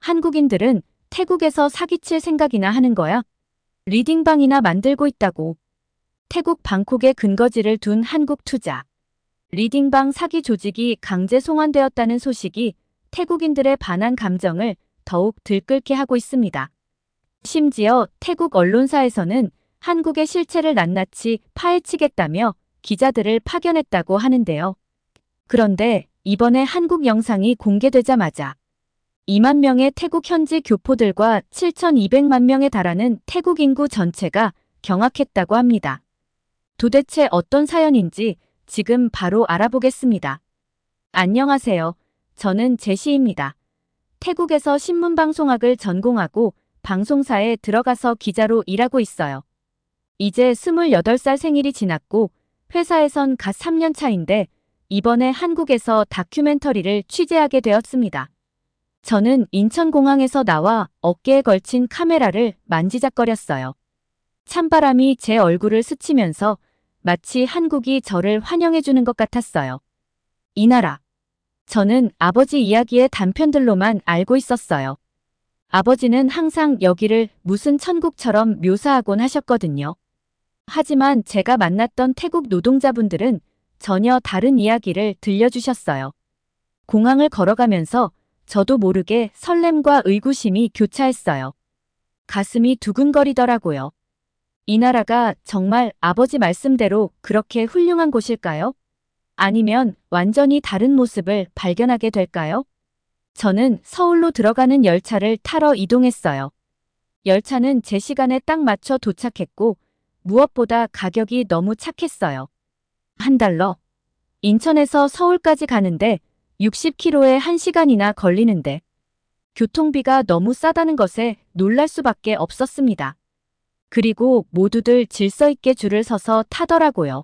한국인들은 태국에서 사기칠 생각이나 하는 거야? 리딩방이나 만들고 있다고. 태국 방콕에 근거지를 둔 한국 투자. 리딩방 사기 조직이 강제 송환되었다는 소식이 태국인들의 반한 감정을 더욱 들끓게 하고 있습니다. 심지어 태국 언론사에서는 한국의 실체를 낱낱이 파헤치겠다며 기자들을 파견했다고 하는데요. 그런데 이번에 한국 영상이 공개되자마자 2만 명의 태국 현지 교포들과 7,200만 명에 달하는 태국 인구 전체가 경악했다고 합니다. 도대체 어떤 사연인지 지금 바로 알아보겠습니다. 안녕하세요. 저는 제시입니다. 태국에서 신문방송학을 전공하고 방송사에 들어가서 기자로 일하고 있어요. 이제 28살 생일이 지났고 회사에선 갓 3년 차인데 이번에 한국에서 다큐멘터리를 취재하게 되었습니다. 저는 인천공항에서 나와 어깨에 걸친 카메라를 만지작거렸어요. 찬바람이 제 얼굴을 스치면서 마치 한국이 저를 환영해주는 것 같았어요. 이 나라. 저는 아버지 이야기의 단편들로만 알고 있었어요. 아버지는 항상 여기를 무슨 천국처럼 묘사하곤 하셨거든요. 하지만 제가 만났던 태국 노동자분들은 전혀 다른 이야기를 들려주셨어요. 공항을 걸어가면서 저도 모르게 설렘과 의구심이 교차했어요. 가슴이 두근거리더라고요. 이 나라가 정말 아버지 말씀대로 그렇게 훌륭한 곳일까요? 아니면 완전히 다른 모습을 발견하게 될까요? 저는 서울로 들어가는 열차를 타러 이동했어요. 열차는 제 시간에 딱 맞춰 도착했고 무엇보다 가격이 너무 착했어요. $1. 인천에서 서울까지 가는데 60km에 1시간이나 걸리는데 교통비가 너무 싸다는 것에 놀랄 수밖에 없었습니다. 그리고 모두들 질서 있게 줄을 서서 타더라고요.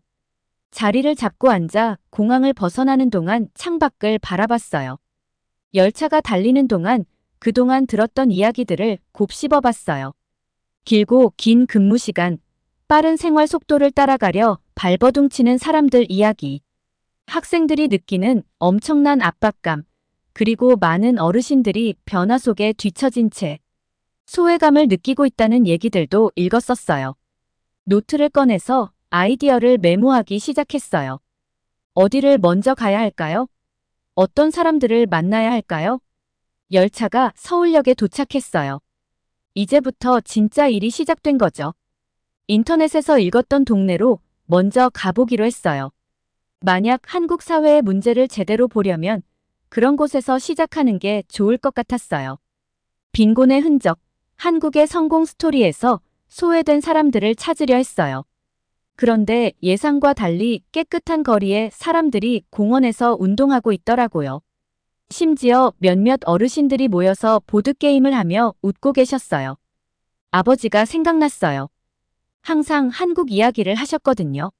자리를 잡고 앉아 공항을 벗어나는 동안 창밖을 바라봤어요. 열차가 달리는 동안 그동안 들었던 이야기들을 곱씹어봤어요. 길고 긴 근무 시간, 빠른 생활 속도를 따라가려 발버둥치는 사람들 이야기, 학생들이 느끼는 엄청난 압박감, 그리고 많은 어르신들이 변화 속에 뒤처진 채 소외감을 느끼고 있다는 얘기들도 읽었었어요. 노트를 꺼내서 아이디어를 메모하기 시작했어요. 어디를 먼저 가야 할까요? 어떤 사람들을 만나야 할까요? 열차가 서울역에 도착했어요. 이제부터 진짜 일이 시작된 거죠. 인터넷에서 읽었던 동네로 먼저 가보기로 했어요. 만약 한국 사회의 문제를 제대로 보려면 그런 곳에서 시작하는 게 좋을 것 같았어요. 빈곤의 흔적, 한국의 성공 스토리에서 소외된 사람들을 찾으려 했어요. 그런데 예상과 달리 깨끗한 거리에 사람들이 공원에서 운동하고 있더라고요. 심지어 몇몇 어르신들이 모여서 보드게임을 하며 웃고 계셨어요. 아버지가 생각났어요. 항상 한국 이야기를 하셨거든요.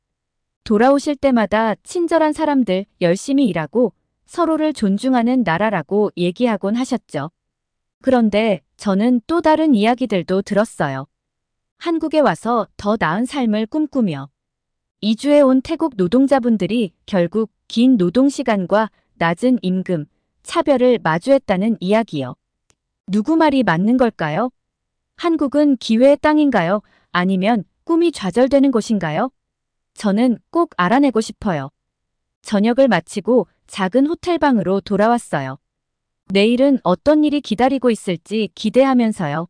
돌아오실 때마다 친절한 사람들, 열심히 일하고 서로를 존중하는 나라라고 얘기하곤 하셨죠. 그런데 저는 또 다른 이야기들도 들었어요. 한국에 와서 더 나은 삶을 꿈꾸며 이주해 온 태국 노동자분들이 결국 긴 노동시간과 낮은 임금, 차별을 마주했다는 이야기요. 누구 말이 맞는 걸까요? 한국은 기회의 땅인가요? 아니면 꿈이 좌절되는 곳인가요? 저는 꼭 알아내고 싶어요. 저녁을 마치고 작은 호텔방으로 돌아왔어요. 내일은 어떤 일이 기다리고 있을지 기대하면서요.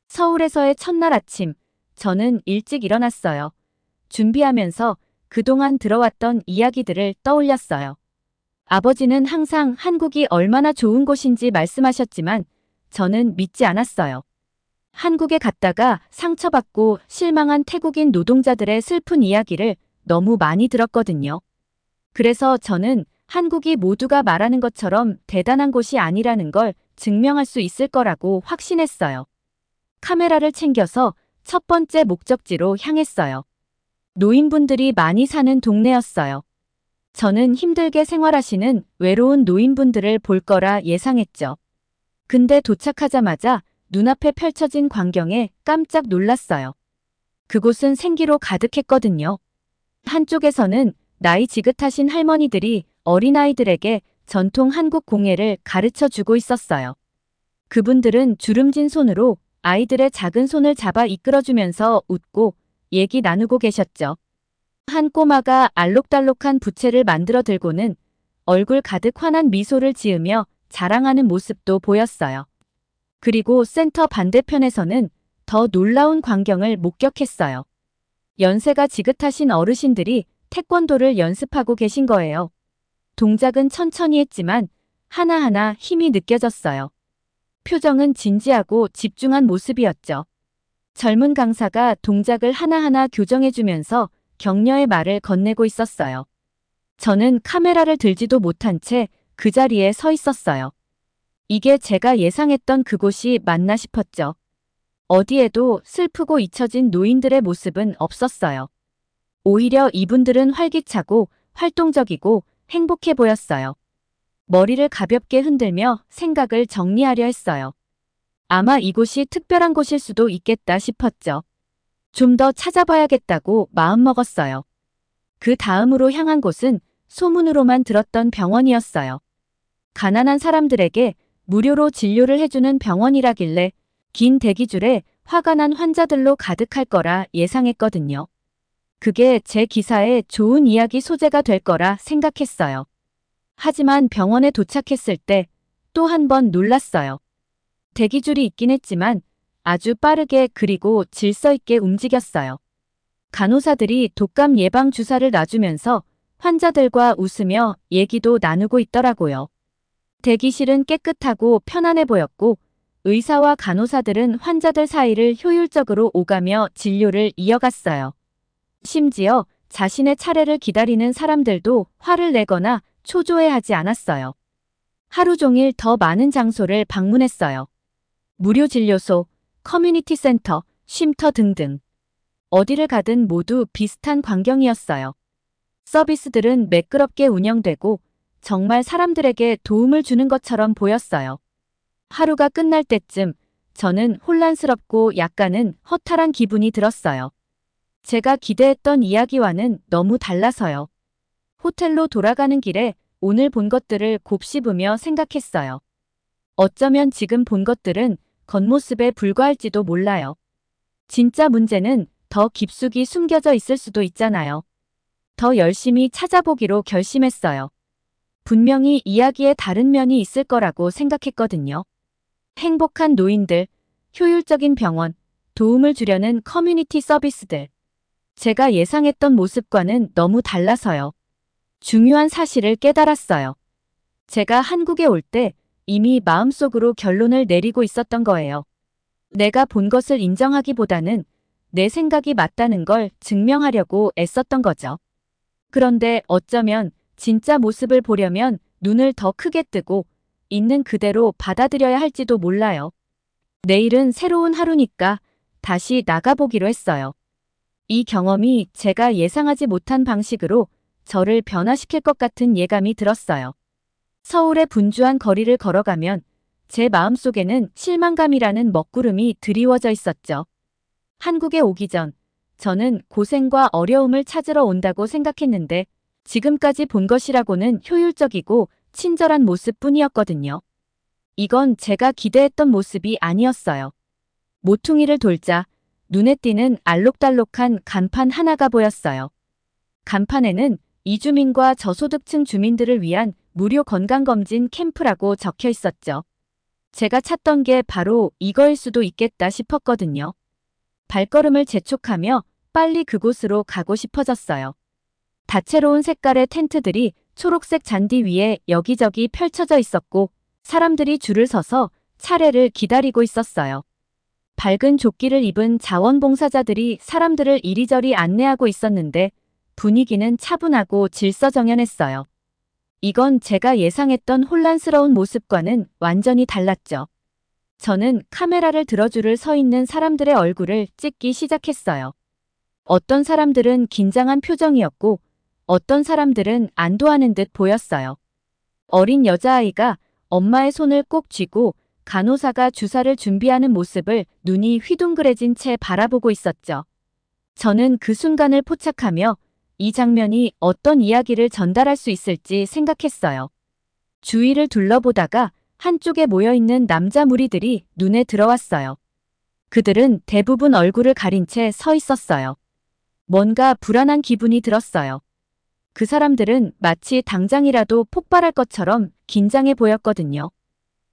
서울에서의 첫날 아침, 저는 일찍 일어났어요. 준비하면서 그동안 들어왔던 이야기들을 떠올렸어요. 아버지는 항상 한국이 얼마나 좋은 곳인지 말씀하셨지만 저는 믿지 않았어요. 한국에 갔다가 상처받고 실망한 태국인 노동자들의 슬픈 이야기를 너무 많이 들었거든요. 그래서 저는 한국이 모두가 말하는 것처럼 대단한 곳이 아니라는 걸 증명할 수 있을 거라고 확신했어요. 카메라를 챙겨서 첫 번째 목적지로 향했어요. 노인분들이 많이 사는 동네였어요. 저는 힘들게 생활하시는 외로운 노인분들을 볼 거라 예상했죠. 근데 도착하자마자 눈앞에 펼쳐진 광경에 깜짝 놀랐어요. 그곳은 생기로 가득했거든요. 한쪽에서는 나이 지긋하신 할머니들이 어린아이들에게 전통 한국 공예를 가르쳐 주고 있었어요. 그분들은 주름진 손으로 아이들의 작은 손을 잡아 이끌어주면서 웃고 얘기 나누고 계셨죠. 한 꼬마가 알록달록한 부채를 만들어 들고는 얼굴 가득 환한 미소를 지으며 자랑하는 모습도 보였어요. 그리고 센터 반대편에서는 더 놀라운 광경을 목격했어요. 연세가 지긋하신 어르신들이 태권도를 연습하고 계신 거예요. 동작은 천천히 했지만 하나하나 힘이 느껴졌어요. 표정은 진지하고 집중한 모습이었죠. 젊은 강사가 동작을 하나하나 교정해주면서 격려의 말을 건네고 있었어요. 저는 카메라를 들지도 못한 채 그 자리에 서 있었어요. 이게 제가 예상했던 그곳이 맞나 싶었죠. 어디에도 슬프고 잊혀진 노인들의 모습은 없었어요. 오히려 이분들은 활기차고 활동적이고 행복해 보였어요. 머리를 가볍게 흔들며 생각을 정리하려 했어요. 아마 이곳이 특별한 곳일 수도 있겠다 싶었죠. 좀 더 찾아봐야겠다고 마음먹었어요. 그 다음으로 향한 곳은 소문으로만 들었던 병원이었어요. 가난한 사람들에게 무료로 진료를 해주는 병원이라길래 긴 대기줄에 화가 난 환자들로 가득할 거라 예상했거든요. 그게 제 기사에 좋은 이야기 소재가 될 거라 생각했어요. 하지만 병원에 도착했을 때 또 한 번 놀랐어요. 대기줄이 있긴 했지만 아주 빠르게 그리고 질서 있게 움직였어요. 간호사들이 독감 예방 주사를 놔주면서 환자들과 웃으며 얘기도 나누고 있더라고요. 대기실은 깨끗하고 편안해 보였고 의사와 간호사들은 환자들 사이를 효율적으로 오가며 진료를 이어갔어요. 심지어 자신의 차례를 기다리는 사람들도 화를 내거나 초조해하지 않았어요. 하루 종일 더 많은 장소를 방문했어요. 무료 진료소, 커뮤니티 센터, 쉼터 등등. 어디를 가든 모두 비슷한 광경이었어요. 서비스들은 매끄럽게 운영되고 정말 사람들에게 도움을 주는 것처럼 보였어요. 하루가 끝날 때쯤 저는 혼란스럽고 약간은 허탈한 기분이 들었어요. 제가 기대했던 이야기와는 너무 달라서요. 호텔로 돌아가는 길에 오늘 본 것들을 곱씹으며 생각했어요. 어쩌면 지금 본 것들은 겉모습에 불과할지도 몰라요. 진짜 문제는 더 깊숙이 숨겨져 있을 수도 있잖아요. 더 열심히 찾아보기로 결심했어요. 분명히 이야기에 다른 면이 있을 거라고 생각했거든요. 행복한 노인들, 효율적인 병원, 도움을 주려는 커뮤니티 서비스들. 제가 예상했던 모습과는 너무 달라서요. 중요한 사실을 깨달았어요. 제가 한국에 올 때 이미 마음속으로 결론을 내리고 있었던 거예요. 내가 본 것을 인정하기보다는 내 생각이 맞다는 걸 증명하려고 애썼던 거죠. 그런데 어쩌면 진짜 모습을 보려면 눈을 더 크게 뜨고 있는 그대로 받아들여야 할지도 몰라요. 내일은 새로운 하루니까 다시 나가보기로 했어요. 이 경험이 제가 예상하지 못한 방식으로 저를 변화시킬 것 같은 예감이 들었어요. 서울의 분주한 거리를 걸어가면 제 마음속에는 실망감이라는 먹구름이 드리워져 있었죠. 한국에 오기 전 저는 고생과 어려움을 찾으러 온다고 생각했는데 지금까지 본 것이라고는 효율적이고 친절한 모습뿐이었거든요. 이건 제가 기대했던 모습이 아니었어요. 모퉁이를 돌자 눈에 띄는 알록달록한 간판 하나가 보였어요. 간판에는 이주민과 저소득층 주민들을 위한 무료 건강검진 캠프라고 적혀 있었죠. 제가 찾던 게 바로 이거일 수도 있겠다 싶었거든요. 발걸음을 재촉하며 빨리 그곳으로 가고 싶어졌어요. 다채로운 색깔의 텐트들이 초록색 잔디 위에 여기저기 펼쳐져 있었고 사람들이 줄을 서서 차례를 기다리고 있었어요. 밝은 조끼를 입은 자원봉사자들이 사람들을 이리저리 안내하고 있었는데 분위기는 차분하고 질서정연했어요. 이건 제가 예상했던 혼란스러운 모습과는 완전히 달랐죠. 저는 카메라를 들어 줄을 서 있는 사람들의 얼굴을 찍기 시작했어요. 어떤 사람들은 긴장한 표정이었고 어떤 사람들은 안도하는 듯 보였어요. 어린 여자아이가 엄마의 손을 꼭 쥐고 간호사가 주사를 준비하는 모습을 눈이 휘둥그레진 채 바라보고 있었죠. 저는 그 순간을 포착하며 이 장면이 어떤 이야기를 전달할 수 있을지 생각했어요. 주위를 둘러보다가 한쪽에 모여있는 남자 무리들이 눈에 들어왔어요. 그들은 대부분 얼굴을 가린 채 서 있었어요. 뭔가 불안한 기분이 들었어요. 그 사람들은 마치 당장이라도 폭발할 것처럼 긴장해 보였거든요.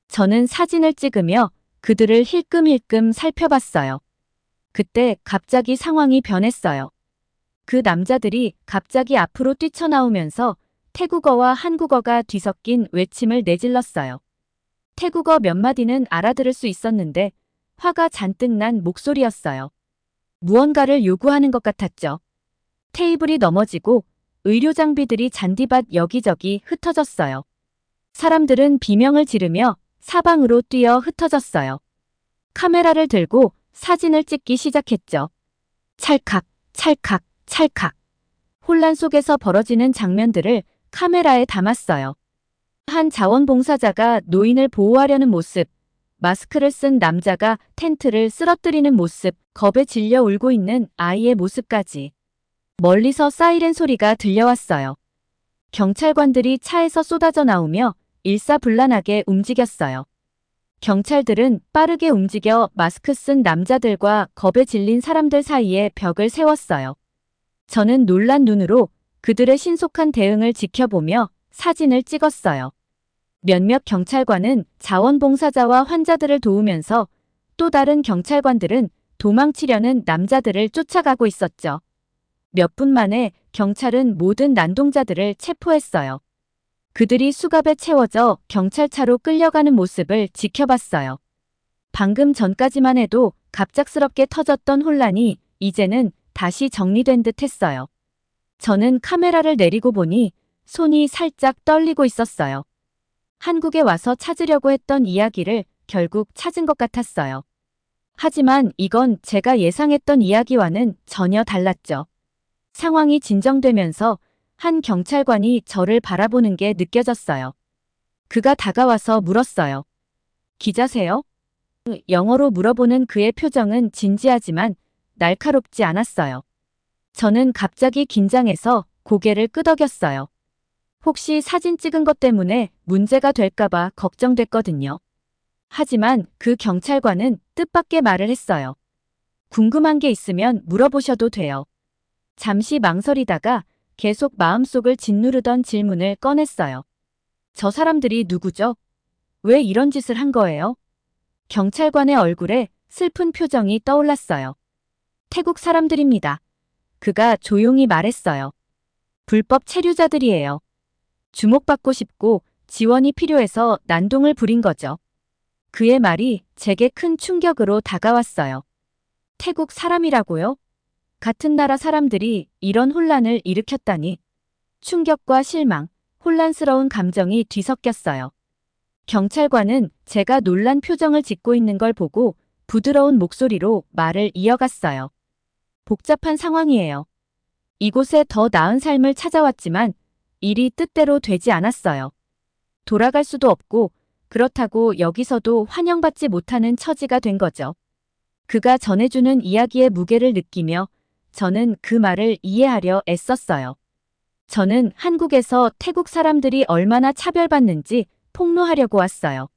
저는 사진을 찍으며 그들을 힐끔힐끔 살펴봤어요. 그때 갑자기 상황이 변했어요. 그 남자들이 갑자기 앞으로 뛰쳐나오면서 태국어와 한국어가 뒤섞인 외침을 내질렀어요. 태국어 몇 마디는 알아들을 수 있었는데 화가 잔뜩 난 목소리였어요. 무언가를 요구하는 것 같았죠. 테이블이 넘어지고 의료 장비들이 잔디밭 여기저기 흩어졌어요. 사람들은 비명을 지르며 사방으로 뛰어 흩어졌어요. 카메라를 들고 사진을 찍기 시작했죠. 찰칵, 찰칵, 찰칵. 혼란 속에서 벌어지는 장면들을 카메라에 담았어요. 한 자원봉사자가 노인을 보호하려는 모습, 마스크를 쓴 남자가 텐트를 쓰러뜨리는 모습, 겁에 질려 울고 있는 아이의 모습까지. 멀리서 사이렌 소리가 들려왔어요. 경찰관들이 차에서 쏟아져 나오며 일사불란하게 움직였어요. 경찰들은 빠르게 움직여 마스크 쓴 남자들과 겁에 질린 사람들 사이에 벽을 세웠어요. 저는 놀란 눈으로 그들의 신속한 대응을 지켜보며 사진을 찍었어요. 몇몇 경찰관은 자원봉사자와 환자들을 도우면서 또 다른 경찰관들은 도망치려는 남자들을 쫓아가고 있었죠. 몇 분 만에 경찰은 모든 난동자들을 체포했어요. 그들이 수갑에 채워져 경찰차로 끌려가는 모습을 지켜봤어요. 방금 전까지만 해도 갑작스럽게 터졌던 혼란이 이제는 다시 정리된 듯 했어요. 저는 카메라를 내리고 보니 손이 살짝 떨리고 있었어요. 한국에 와서 찾으려고 했던 이야기를 결국 찾은 것 같았어요. 하지만 이건 제가 예상했던 이야기와는 전혀 달랐죠. 상황이 진정되면서 한 경찰관이 저를 바라보는 게 느껴졌어요. 그가 다가와서 물었어요. 기자세요? 영어로 물어보는 그의 표정은 진지하지만 날카롭지 않았어요. 저는 갑자기 긴장해서 고개를 끄덕였어요. 혹시 사진 찍은 것 때문에 문제가 될까봐 걱정됐거든요. 하지만 그 경찰관은 뜻밖의 말을 했어요. 궁금한 게 있으면 물어보셔도 돼요. 잠시 망설이다가 계속 마음속을 짓누르던 질문을 꺼냈어요. 저 사람들이 누구죠? 왜 이런 짓을 한 거예요? 경찰관의 얼굴에 슬픈 표정이 떠올랐어요. 태국 사람들입니다. 그가 조용히 말했어요. 불법 체류자들이에요. 주목받고 싶고 지원이 필요해서 난동을 부린 거죠. 그의 말이 제게 큰 충격으로 다가왔어요. 태국 사람이라고요? 같은 나라 사람들이 이런 혼란을 일으켰다니. 충격과 실망, 혼란스러운 감정이 뒤섞였어요. 경찰관은 제가 놀란 표정을 짓고 있는 걸 보고 부드러운 목소리로 말을 이어갔어요. 복잡한 상황이에요. 이곳에 더 나은 삶을 찾아왔지만 일이 뜻대로 되지 않았어요. 돌아갈 수도 없고 그렇다고 여기서도 환영받지 못하는 처지가 된 거죠. 그가 전해주는 이야기의 무게를 느끼며 저는 그 말을 이해하려 애썼어요. 저는 한국에서 태국 사람들이 얼마나 차별받는지 폭로하려고 왔어요.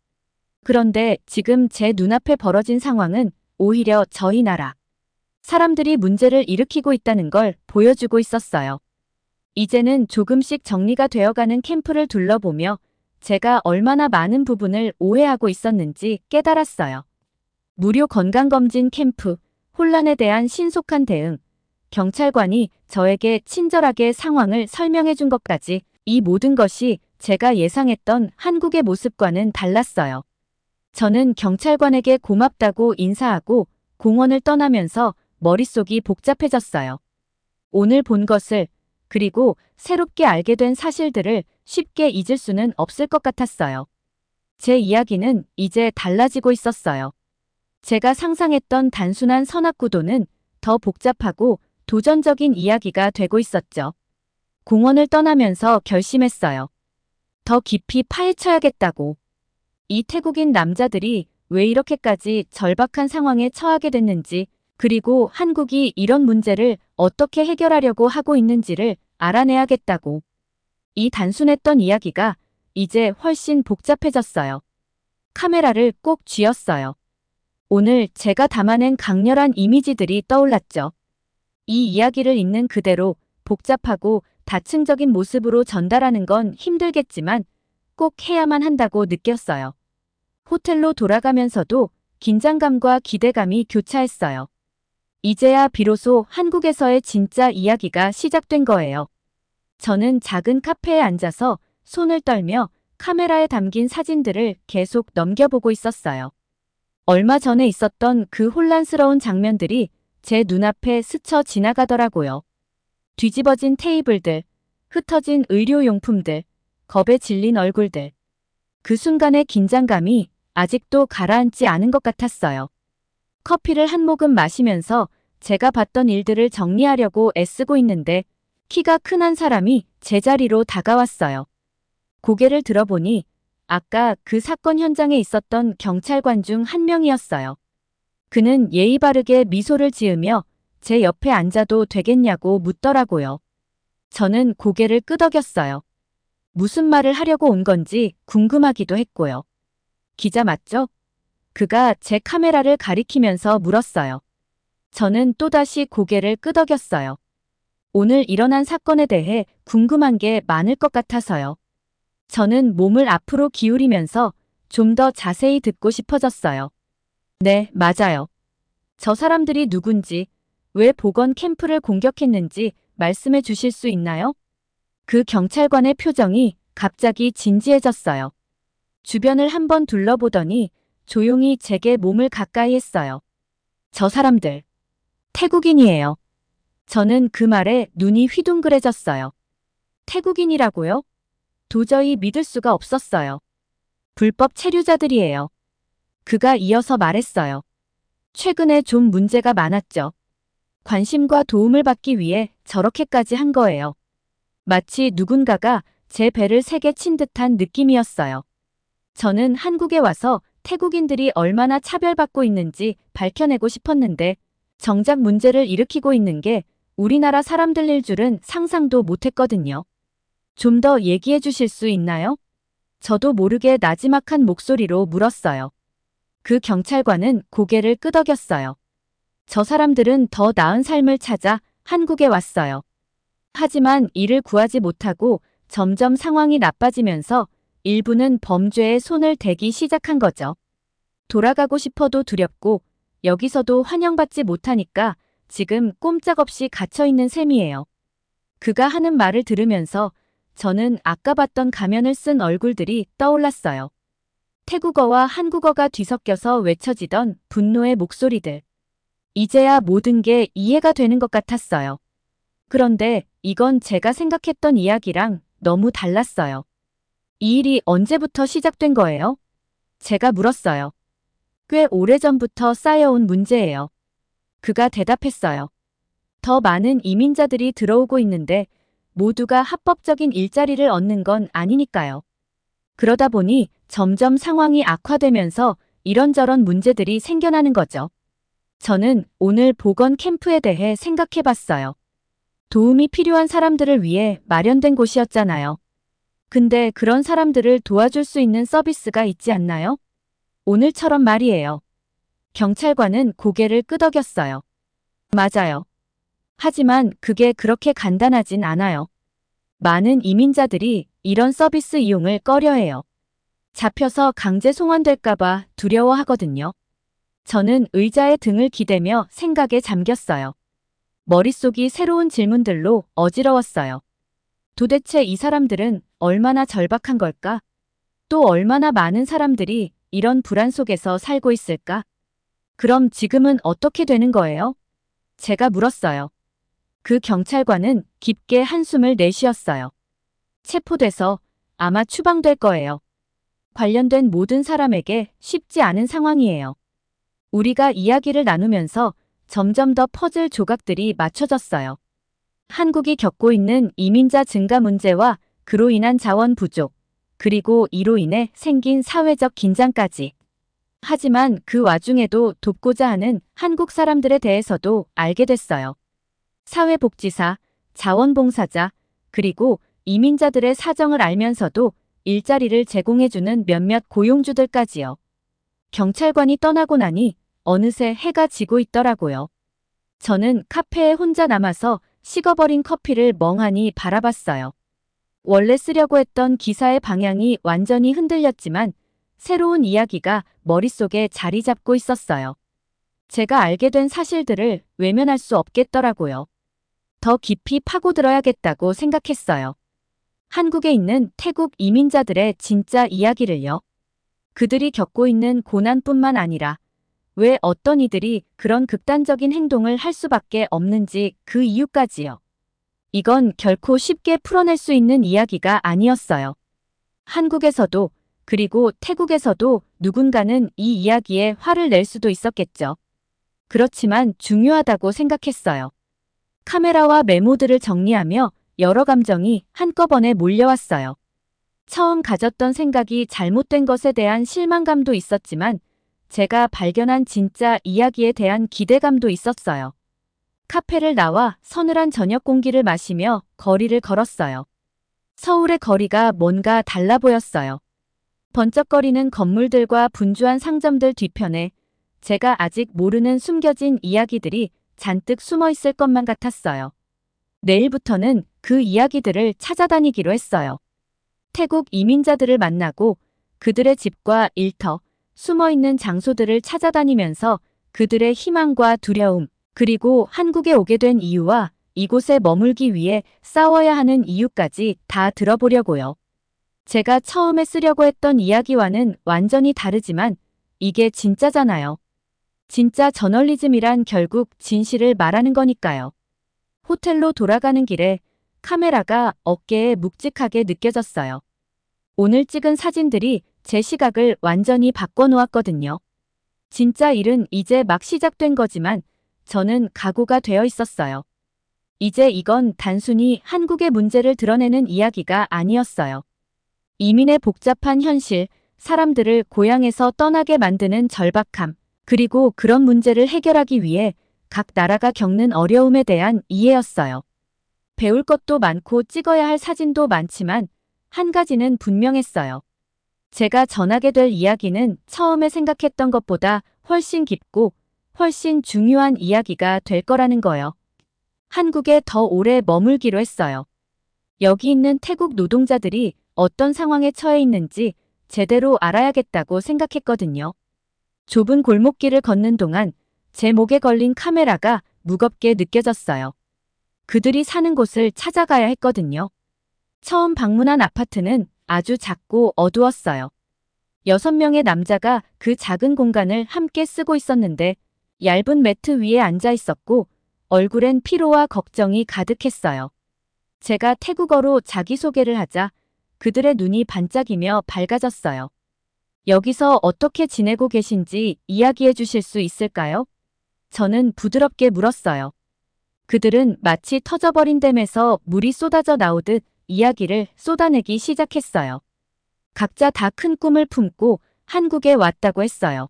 그런데 지금 제 눈앞에 벌어진 상황은 오히려 저희 나라 사람들이 문제를 일으키고 있다는 걸 보여주고 있었어요. 이제는 조금씩 정리가 되어가는 캠프를 둘러보며 제가 얼마나 많은 부분을 오해하고 있었는지 깨달았어요. 무료 건강검진 캠프, 혼란에 대한 신속한 대응, 경찰관이 저에게 친절하게 상황을 설명해 준 것까지 이 모든 것이 제가 예상했던 한국의 모습과는 달랐어요. 저는 경찰관에게 고맙다고 인사하고 공원을 떠나면서 머릿속이 복잡해졌어요. 오늘 본 것을 그리고 새롭게 알게 된 사실들을 쉽게 잊을 수는 없을 것 같았어요. 제 이야기는 이제 달라지고 있었어요. 제가 상상했던 단순한 선악구도는 더 복잡하고 도전적인 이야기가 되고 있었죠. 공원을 떠나면서 결심했어요. 더 깊이 파헤쳐야겠다고. 이 태국인 남자들이 왜 이렇게까지 절박한 상황에 처하게 됐는지, 그리고 한국이 이런 문제를 어떻게 해결하려고 하고 있는지를 알아내야겠다고. 이 단순했던 이야기가 이제 훨씬 복잡해졌어요. 카메라를 꼭 쥐었어요. 오늘 제가 담아낸 강렬한 이미지들이 떠올랐죠. 이 이야기를 있는 그대로 복잡하고 다층적인 모습으로 전달하는 건 힘들겠지만 꼭 해야만 한다고 느꼈어요. 호텔로 돌아가면서도 긴장감과 기대감이 교차했어요. 이제야 비로소 한국에서의 진짜 이야기가 시작된 거예요. 저는 작은 카페에 앉아서 손을 떨며 카메라에 담긴 사진들을 계속 넘겨보고 있었어요. 얼마 전에 있었던 그 혼란스러운 장면들이 제 눈앞에 스쳐 지나가더라고요. 뒤집어진 테이블들, 흩어진 의료용품들, 겁에 질린 얼굴들. 그 순간의 긴장감이 아직도 가라앉지 않은 것 같았어요. 커피를 한 모금 마시면서 제가 봤던 일들을 정리하려고 애쓰고 있는데 키가 큰 한 사람이 제 자리로 다가왔어요. 고개를 들어보니 아까 그 사건 현장에 있었던 경찰관 중 한 명이었어요. 그는 예의 바르게 미소를 지으며 제 옆에 앉아도 되겠냐고 묻더라고요. 저는 고개를 끄덕였어요. 무슨 말을 하려고 온 건지 궁금하기도 했고요. 기자 맞죠? 그가 제 카메라를 가리키면서 물었어요. 저는 또다시 고개를 끄덕였어요. 오늘 일어난 사건에 대해 궁금한 게 많을 것 같아서요. 저는 몸을 앞으로 기울이면서 좀 더 자세히 듣고 싶어졌어요. 네, 맞아요. 저 사람들이 누군지, 왜 보건 캠프를 공격했는지 말씀해 주실 수 있나요? 그 경찰관의 표정이 갑자기 진지해졌어요. 주변을 한번 둘러보더니 조용히 제게 몸을 가까이 했어요. 저 사람들, 태국인이에요. 저는 그 말에 눈이 휘둥그레졌어요. 태국인이라고요? 도저히 믿을 수가 없었어요. 불법 체류자들이에요. 그가 이어서 말했어요. 최근에 좀 문제가 많았죠. 관심과 도움을 받기 위해 저렇게까지 한 거예요. 마치 누군가가 제 배를 세게 친 듯한 느낌이었어요. 저는 한국에 와서 태국인들이 얼마나 차별받고 있는지 밝혀내고 싶었는데 정작 문제를 일으키고 있는 게 우리나라 사람들일 줄은 상상도 못했거든요. 좀 더 얘기해 주실 수 있나요? 저도 모르게 나지막한 목소리로 물었어요. 그 경찰관은 고개를 끄덕였어요. 저 사람들은 더 나은 삶을 찾아 한국에 왔어요. 하지만 이를 구하지 못하고 점점 상황이 나빠지면서 일부는 범죄에 손을 대기 시작한 거죠. 돌아가고 싶어도 두렵고 여기서도 환영받지 못하니까 지금 꼼짝없이 갇혀있는 셈이에요. 그가 하는 말을 들으면서 저는 아까 봤던 가면을 쓴 얼굴들이 떠올랐어요. 태국어와 한국어가 뒤섞여서 외쳐지던 분노의 목소리들. 이제야 모든 게 이해가 되는 것 같았어요. 그런데 이건 제가 생각했던 이야기랑 너무 달랐어요. 이 일이 언제부터 시작된 거예요? 제가 물었어요. 꽤 오래전부터 쌓여온 문제예요. 그가 대답했어요. 더 많은 이민자들이 들어오고 있는데 모두가 합법적인 일자리를 얻는 건 아니니까요. 그러다 보니 점점 상황이 악화되면서 이런저런 문제들이 생겨나는 거죠. 저는 오늘 보건 캠프에 대해 생각해 봤어요. 도움이 필요한 사람들을 위해 마련된 곳이었잖아요. 근데 그런 사람들을 도와줄 수 있는 서비스가 있지 않나요? 오늘처럼 말이에요. 경찰관은 고개를 끄덕였어요. 맞아요. 하지만 그게 그렇게 간단하진 않아요. 많은 이민자들이 이런 서비스 이용을 꺼려해요. 잡혀서 강제 송환될까봐 두려워하거든요. 저는 의자에 등을 기대며 생각에 잠겼어요. 머릿속이 새로운 질문들로 어지러웠어요. 도대체 이 사람들은 얼마나 절박한 걸까? 또 얼마나 많은 사람들이 이런 불안 속에서 살고 있을까? 그럼 지금은 어떻게 되는 거예요? 제가 물었어요. 그 경찰관은 깊게 한숨을 내쉬었어요. 체포돼서 아마 추방될 거예요. 관련된 모든 사람에게 쉽지 않은 상황이에요. 우리가 이야기를 나누면서 점점 더 퍼즐 조각들이 맞춰졌어요. 한국이 겪고 있는 이민자 증가 문제와 그로 인한 자원 부족, 그리고 이로 인해 생긴 사회적 긴장까지. 하지만 그 와중에도 돕고자 하는 한국 사람들에 대해서도 알게 됐어요. 사회복지사, 자원봉사자, 그리고 이민자들의 사정을 알면서도 일자리를 제공해주는 몇몇 고용주들까지요. 경찰관이 떠나고 나니 어느새 해가 지고 있더라고요. 저는 카페에 혼자 남아서 식어버린 커피를 멍하니 바라봤어요. 원래 쓰려고 했던 기사의 방향이 완전히 흔들렸지만 새로운 이야기가 머릿속에 자리 잡고 있었어요. 제가 알게 된 사실들을 외면할 수 없겠더라고요. 더 깊이 파고들어야겠다고 생각했어요. 한국에 있는 태국 이민자들의 진짜 이야기를요. 그들이 겪고 있는 고난뿐만 아니라 왜 어떤 이들이 그런 극단적인 행동을 할 수밖에 없는지 그 이유까지요. 이건 결코 쉽게 풀어낼 수 있는 이야기가 아니었어요. 한국에서도 그리고 태국에서도 누군가는 이 이야기에 화를 낼 수도 있었겠죠. 그렇지만 중요하다고 생각했어요. 카메라와 메모들을 정리하며 여러 감정이 한꺼번에 몰려왔어요. 처음 가졌던 생각이 잘못된 것에 대한 실망감도 있었지만 제가 발견한 진짜 이야기에 대한 기대감도 있었어요. 카페를 나와 서늘한 저녁 공기를 마시며 거리를 걸었어요. 서울의 거리가 뭔가 달라 보였어요. 번쩍거리는 건물들과 분주한 상점들 뒤편에 제가 아직 모르는 숨겨진 이야기들이 잔뜩 숨어 있을 것만 같았어요. 내일부터는 그 이야기들을 찾아다니기로 했어요. 태국 이민자들을 만나고 그들의 집과 일터, 숨어있는 장소들을 찾아다니면서 그들의 희망과 두려움, 그리고 한국에 오게 된 이유와 이곳에 머물기 위해 싸워야 하는 이유까지 다 들어보려고요. 제가 처음에 쓰려고 했던 이야기와는 완전히 다르지만 이게 진짜잖아요. 진짜 저널리즘이란 결국 진실을 말하는 거니까요. 호텔로 돌아가는 길에 카메라가 어깨에 묵직하게 느껴졌어요. 오늘 찍은 사진들이 제 시각을 완전히 바꿔놓았거든요. 진짜 일은 이제 막 시작된 거지만 저는 각오가 되어 있었어요. 이제 이건 단순히 한국의 문제를 드러내는 이야기가 아니었어요. 이민의 복잡한 현실, 사람들을 고향에서 떠나게 만드는 절박함, 그리고 그런 문제를 해결하기 위해 각 나라가 겪는 어려움에 대한 이해였어요. 배울 것도 많고 찍어야 할 사진도 많지만 한 가지는 분명했어요. 제가 전하게 될 이야기는 처음에 생각했던 것보다 훨씬 깊고 훨씬 중요한 이야기가 될 거라는 거요. 한국에 더 오래 머물기로 했어요. 여기 있는 태국 노동자들이 어떤 상황에 처해 있는지 제대로 알아야겠다고 생각했거든요. 좁은 골목길을 걷는 동안 제 목에 걸린 카메라가 무겁게 느껴졌어요. 그들이 사는 곳을 찾아가야 했거든요. 처음 방문한 아파트는 아주 작고 어두웠어요. 6명의 남자가 그 작은 공간을 함께 쓰고 있었는데 얇은 매트 위에 앉아 있었고 얼굴엔 피로와 걱정이 가득했어요. 제가 태국어로 자기소개를 하자 그들의 눈이 반짝이며 밝아졌어요. 여기서 어떻게 지내고 계신지 이야기해 주실 수 있을까요? 저는 부드럽게 물었어요. 그들은 마치 터져버린 댐에서 물이 쏟아져 나오듯 이야기를 쏟아내기 시작했어요. 각자 다 큰 꿈을 품고 한국에 왔다고 했어요.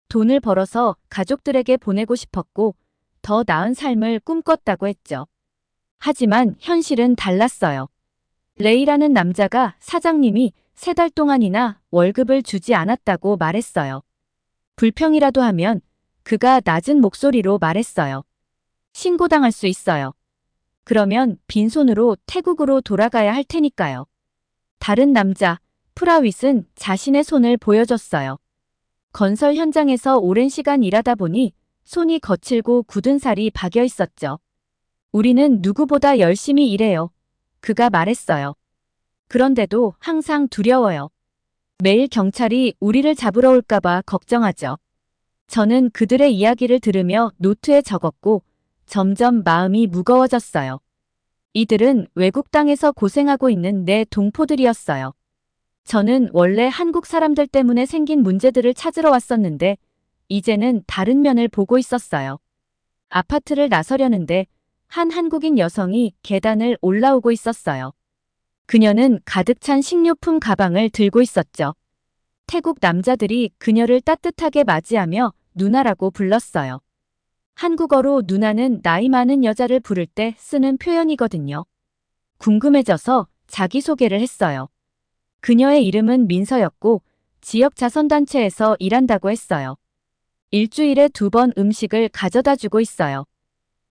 돈을 벌어서 가족들에게 보내고 싶었고 더 나은 삶을 꿈꿨다고 했죠. 하지만 현실은 달랐어요. 레이라는 남자가 사장님이 3달 동안이나 월급을 주지 않았다고 말했어요. 불평이라도 하면 그가 낮은 목소리로 말했어요. 신고당할 수 있어요. 그러면 빈손으로 태국으로 돌아가야 할 테니까요. 다른 남자, 프라윗은 자신의 손을 보여줬어요. 건설 현장에서 오랜 시간 일하다 보니 손이 거칠고 굳은 살이 박여 있었죠. 우리는 누구보다 열심히 일해요. 그가 말했어요. 그런데도 항상 두려워요. 매일 경찰이 우리를 잡으러 올까봐 걱정하죠. 저는 그들의 이야기를 들으며 노트에 적었고 점점 마음이 무거워졌어요. 이들은 외국 땅에서 고생하고 있는 내 동포들이었어요. 저는 원래 한국 사람들 때문에 생긴 문제들을 찾으러 왔었는데 이제는 다른 면을 보고 있었어요. 아파트를 나서려는데 한 한국인 여성이 계단을 올라오고 있었어요. 그녀는 가득 찬 식료품 가방을 들고 있었죠. 태국 남자들이 그녀를 따뜻하게 맞이하며 누나라고 불렀어요. 한국어로 누나는 나이 많은 여자를 부를 때 쓰는 표현이거든요. 궁금해져서 자기소개를 했어요. 그녀의 이름은 민서였고 지역 자선단체에서 일한다고 했어요. 일주일에 2번 음식을 가져다 주고 있어요.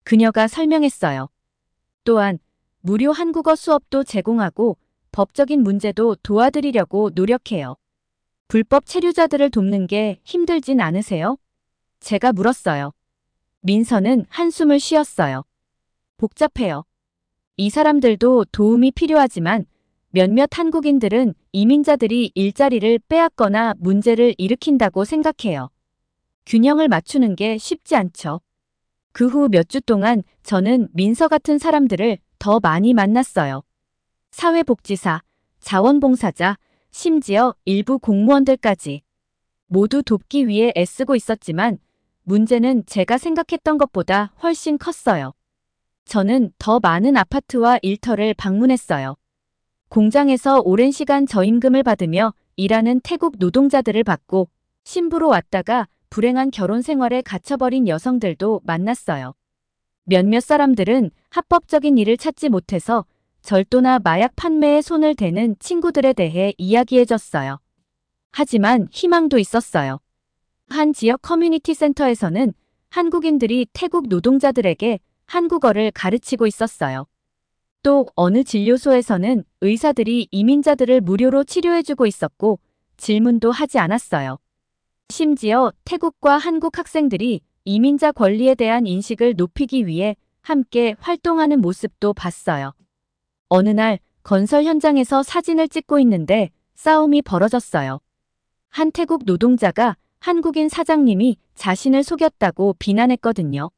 그녀가 설명했어요. 또한 무료 한국어 수업도 제공하고 법적인 문제도 도와드리려고 노력해요. 불법 체류자들을 돕는 게 힘들진 않으세요? 제가 물었어요. 민서는 한숨을 쉬었어요. 복잡해요. 이 사람들도 도움이 필요하지만 몇몇 한국인들은 이민자들이 일자리를 빼앗거나 문제를 일으킨다고 생각해요. 균형을 맞추는 게 쉽지 않죠. 그 후 몇 주 동안 저는 민서 같은 사람들을 더 많이 만났어요. 사회복지사, 자원봉사자, 심지어 일부 공무원들까지 모두 돕기 위해 애쓰고 있었지만 문제는 제가 생각했던 것보다 훨씬 컸어요. 저는 더 많은 아파트와 일터를 방문했어요. 공장에서 오랜 시간 저임금을 받으며 일하는 태국 노동자들을 봤고 신부로 왔다가 불행한 결혼 생활에 갇혀버린 여성들도 만났어요. 몇몇 사람들은 합법적인 일을 찾지 못해서 절도나 마약 판매에 손을 대는 친구들에 대해 이야기해줬어요. 하지만 희망도 있었어요. 한 지역 커뮤니티 센터에서는 한국인들이 태국 노동자들에게 한국어를 가르치고 있었어요. 또 어느 진료소에서는 의사들이 이민자들을 무료로 치료해주고 있었고 질문도 하지 않았어요. 심지어 태국과 한국 학생들이 이민자 권리에 대한 인식을 높이기 위해 함께 활동하는 모습도 봤어요. 어느 날 건설 현장에서 사진을 찍고 있는데 싸움이 벌어졌어요. 한 태국 노동자가 한국인 사장님이 자신을 속였다고 비난했거든요.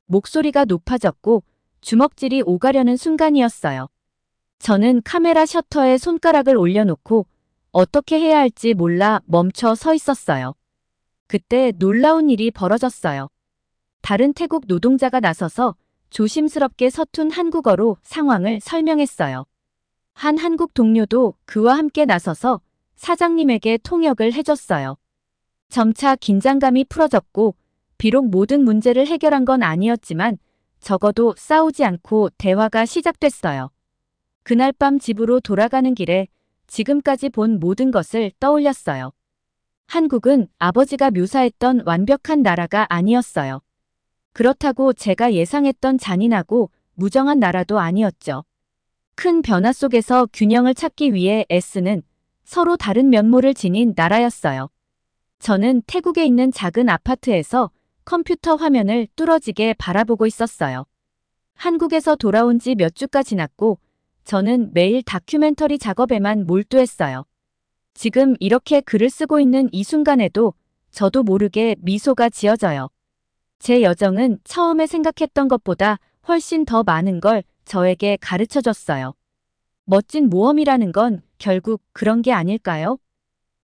목소리가 높아졌고 주먹질이 오가려는 순간이었어요. 저는 카메라 셔터에 손가락을 올려놓고 어떻게 해야 할지 몰라 멈춰 서 있었어요. 그때 놀라운 일이 벌어졌어요. 다른 태국 노동자가 나서서 조심스럽게 서툰 한국어로 상황을 설명했어요. 한 한국 동료도 그와 함께 나서서 사장님에게 통역을 해줬어요. 점차 긴장감이 풀어졌고 비록 모든 문제를 해결한 건 아니었지만 적어도 싸우지 않고 대화가 시작됐어요. 그날 밤 집으로 돌아가는 길에 지금까지 본 모든 것을 떠올렸어요. 한국은 아버지가 묘사했던 완벽한 나라가 아니었어요. 그렇다고 제가 예상했던 잔인하고 무정한 나라도 아니었죠. 큰 변화 속에서 균형을 찾기 위해 애쓰는 서로 다른 면모를 지닌 나라였어요. 저는 태국에 있는 작은 아파트에서 컴퓨터 화면을 뚫어지게 바라보고 있었어요. 한국에서 돌아온 지 몇 주가 지났고 저는 매일 다큐멘터리 작업에만 몰두했어요. 지금 이렇게 글을 쓰고 있는 이 순간에도 저도 모르게 미소가 지어져요. 제 여정은 처음에 생각했던 것보다 훨씬 더 많은 걸 저에게 가르쳐줬어요. 멋진 모험이라는 건 결국 그런 게 아닐까요?